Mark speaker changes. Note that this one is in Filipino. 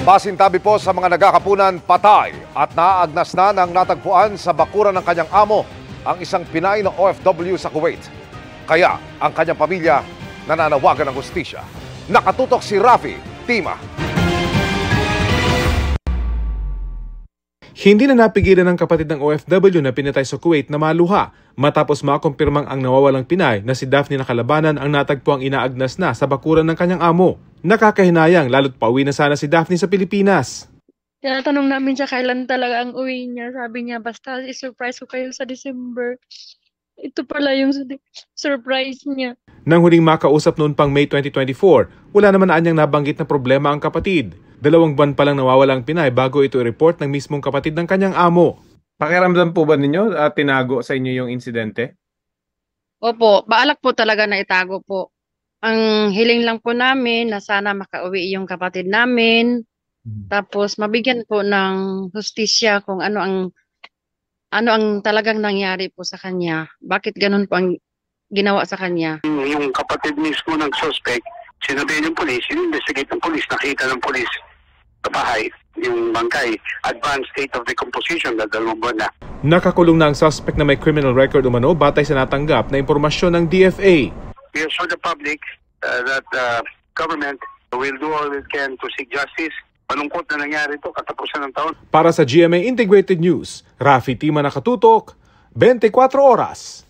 Speaker 1: Pasintabi po sa mga nagkakapunan, patay at naaagnas na ng natagpuan sa bakuran ng kanyang amo ang isang Pinay na OFW sa Kuwait. Kaya ang kanyang pamilya nananawagan ng hustisya. Nakatutok si Rafi Tima.
Speaker 2: Hindi na napigilan ng kapatid ng OFW na pinatay sa Kuwait na maluha matapos makumpirmang ang nawawalang Pinay na si Daphne Nakalabanan ang natagpuang inaagnas na sa bakuran ng kanyang amo. Nakakahinayang lalo't pauwi na sana si Daphne sa Pilipinas.
Speaker 3: Tinatanong namin siya kailan talaga ang uwi niya. Sabi niya, basta i-surprise ko kayo sa December. Ito pala yung surprise niya.
Speaker 2: Nang huling makausap noon pang May 2024, wala naman anyang nabanggit na problema ang kapatid. 2 buwan pa lang nawawalang Pinay bago ito i-report ng mismong kapatid ng kanyang amo. Pakiramdam po ba ninyo tinago sa inyo yung insidente?
Speaker 3: Opo, baalak po talaga na itago po. Ang hiling lang po namin na sana makauwi yung kapatid namin. Tapos mabigyan po ng hustisya kung ano ang talagang nangyari po sa kanya. Bakit ganun po ang ginawa sa kanya?
Speaker 4: Yung kapatid mismo ng suspect, sinabi ng polis, investigate ng polis, nakita ng polis sa bahay, yung bangkay, advanced state of decomposition, 2 buwan na.
Speaker 2: Nakakulong na ang suspect na may criminal record umano batay sa natanggap na impormasyon ng DFA.
Speaker 4: We assure the public that government will do all it can to seek justice. Malungkot na nangyari ito, katapusan ng taon.
Speaker 2: Para sa GMA Integrated News, Rafi Tima, nakatutok, 24 oras.